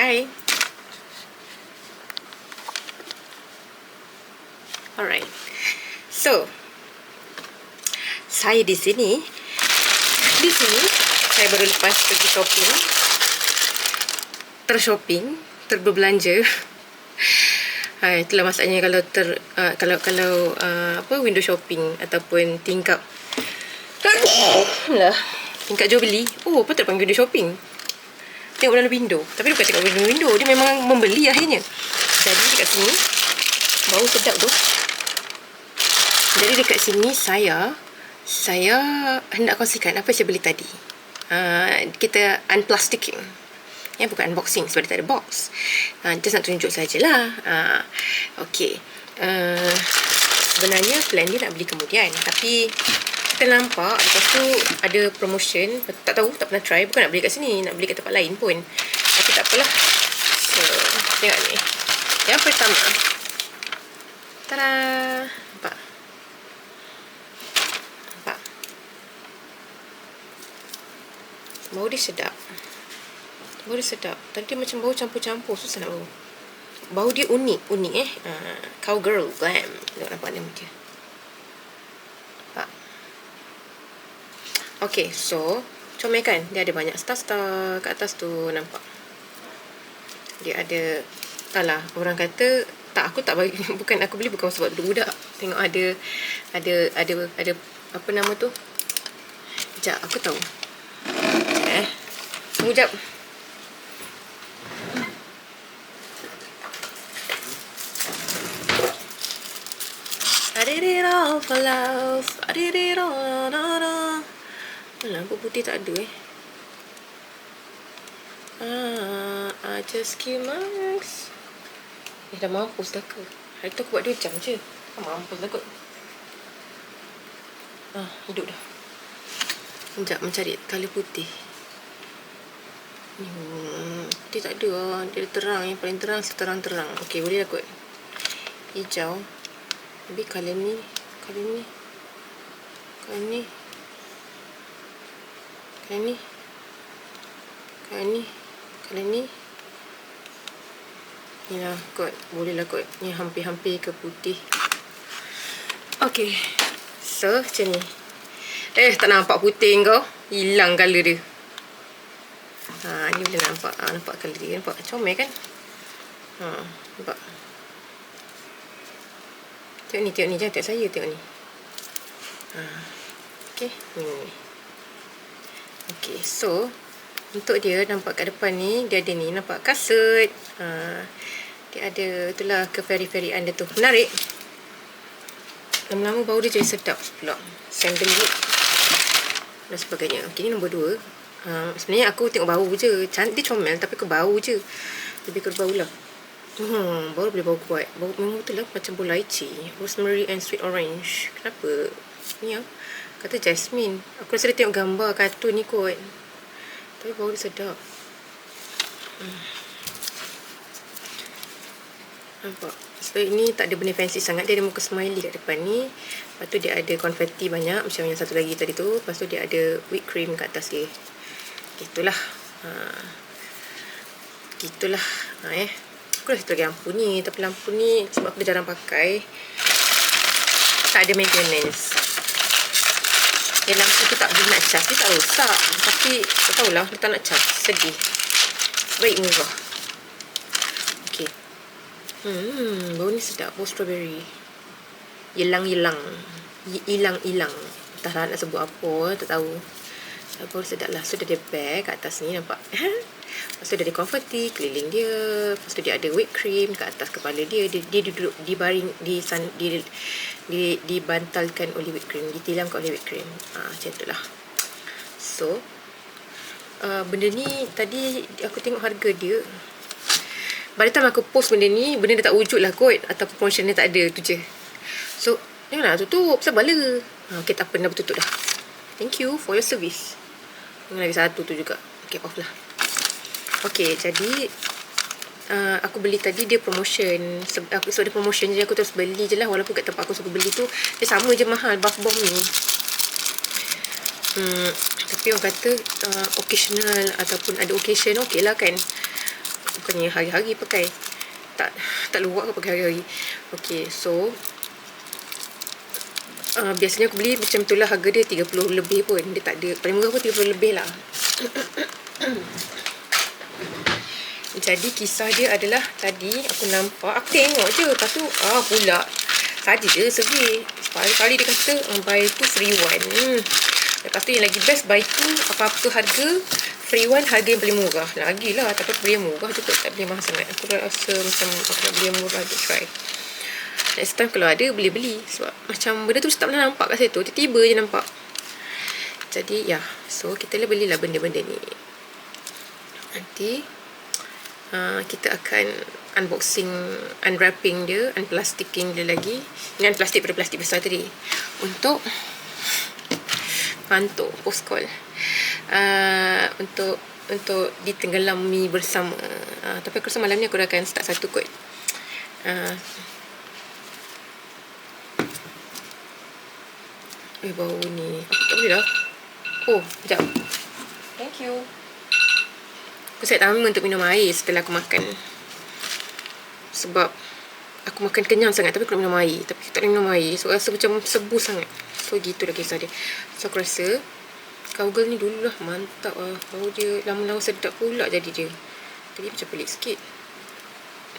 Bye. Alright. So, saya di sini saya baru lepas pergi shopping. Berbelanja. Itulah maksudnya kalau window shopping ataupun tingkap jual beli. Apa tak panggil window shopping? Tengok dalam window. Tapi bukan tengok dalam window, dia memang membeli akhirnya. Jadi dekat sini bau sedap tu. Jadi dekat sini saya hendak kongsikan apa saya beli tadi. Kita unplasticking. Bukan unboxing sebab dia tak ada box. Just nak tunjuk sajalah. Okay. Sebenarnya plan dia nak beli kemudian. Tapi kita nampak lepas tu ada promotion. Tak tahu, tak pernah try. Bukan nak beli kat sini, nak beli kat tempat lain pun. Tapi tak apalah. So, tengok ni. Yang pertama. Tada! Nampak? Bau dia sedap. Tadi dia macam bau campur-campur. Susah nak bau. Bau dia unik Cowgirl Glam. Tengok nampak nama dia. Okay, so comel kan? Dia ada banyak star-star kat atas tu. Nampak? Dia ada. Orang kata tak, aku tak bagi. Bukan aku beli bukan sebab budak-budak. Tengok ada apa nama tu? Sekejap, aku tahu. Tunggu jap. I did it all for love. I did it all. Lampu putih tak ada I just keep marks. Dah mampus dah ke? Hari tu aku buat 2 jam je. Mampus dah kot. Hidup dah. Sekejap mencari colour putih. Putih tak ada Dia terang. Yang paling terang seterang-terang. Okay, boleh lah kot. Hijau. Tapi colour ni ni lah kot. Boleh lah kot. Ni hampir-hampir ke putih. Okay, so macam ni. Tak nampak putih kau. Hilang colour dia. Ni boleh nampak. Nampak colour dia. Nampak comel kan? Nampak. Tengok ni. Jangan tengok saya. Tengok ni. Okay. Ni. Okay, so untuk dia nampak kat depan ni, dia ada ni, nampak kasut. Dia ada itulah keferi-ferian dia tu. Menarik. Lama-lama bau dia jadi sedap pula. Sandalwood dan sebagainya. Okay, ni nombor 2. Sebenarnya aku tengok bau je. Cantik, dia comel tapi ke bau je. Lebih ke bau lah. Baru boleh bau kuat. Bau memang betul lah macam bau lychee, rosemary and sweet orange. Kenapa? Ni kata jasmine. Aku rasa dia tengok gambar kartun ni kot. Tapi bau dia sedap. Nampak? Sebab ini tak ada benda fancy sangat. Dia ada muka smiley kat depan ni. Lepas tu dia ada konfeti banyak. Macam yang satu lagi tadi tu. Lepas tu dia ada whipped cream kat atas dia. Gitulah. Aku dah satu lagi lampu ni. Tapi lampu ni sebab aku dah jarang pakai. Tak ada maintenance. Lampu tu tak boleh nak cas. Dia tak rosak. Tapi tak tahulah. Dia tak nak cas. Sedih. Baik murah. Okay. Bau ni sedap. Bau strawberry. Hilang-hilang. Tak nak sebut apa. Tak tahu. Bau sedap lah. So dia ada bag kat atas ni. Nampak? Lepas tu dia ada konfeti keliling dia. Lepas tu dia ada whipped cream kat atas kepala dia. Dia duduk dibaring dibantalkan oleh whipped cream, ditilamkan oleh whipped cream. Macam tu lah. So benda ni tadi aku tengok harga dia. By the time aku post benda ni, benda dia tak wujud lah kot. Atau promotion dia tak ada. Tu je. So janganlah tutup. Sebab bala. Okay, tak apa, dah bertutup dah. Thank you for your service. Lagi satu tu juga. Okay, off lah. Okay, jadi aku beli tadi dia promotion. Aku ada promotion je, aku terus beli je lah. Walaupun kat tempat aku suka beli tu dia sama je mahal bath bomb ni. Tapi orang kata occasional ataupun ada occasion, okey lah kan. Bukannya hari-hari pakai. Tak luak ke pakai hari-hari. Okay, so biasanya aku beli macam tu lah. Harga dia 30 lebih pun. Dia tak ada, paling murah pun 30 lebih lah. Jadi kisah dia adalah, tadi aku nampak, aku tengok je, lepas tu pula saja je survey. Sekali-kali dia kata buy two free one. Lepas tu yang lagi best, buy two apa-apa harga, free one harga yang paling murah. Lagilah, tapi aku beli yang murah juga, tak beli mahal sangat. Aku rasa macam aku nak beli yang murah je, try. Next time kalau ada, beli-beli. Sebab macam benda tu tak pernah nampak kat situ, tiba-tiba je nampak. Jadi ya, so kita belilah benda-benda ni. Nanti kita akan unboxing, unwrapping dia, unplastiking dia lagi. Dengan plastik pada plastik besar tadi. Untuk post call. Untuk ditenggelami bersama. Tapi aku rasa malam ni aku dah akan start satu kot. Bau ni. Aku tak boleh lah. Sekejap. Thank you. Aku set timer untuk minum air setelah aku makan. Sebab aku makan kenyang sangat, tapi aku nak minum air. Tapi aku tak boleh minum air. So rasa macam sebu sangat. So gitulah kisah dia. So aku rasa Kawgirl ni dulu lah mantap lah. Bau dia lama-lama sedap pula jadi dia. Tadi macam pelik sikit.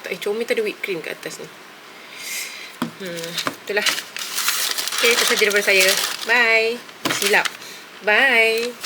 Tak comel tak ada whipped cream kat atas ni. Itulah. Okay, itu saja daripada saya. Bye. Silap. Bye.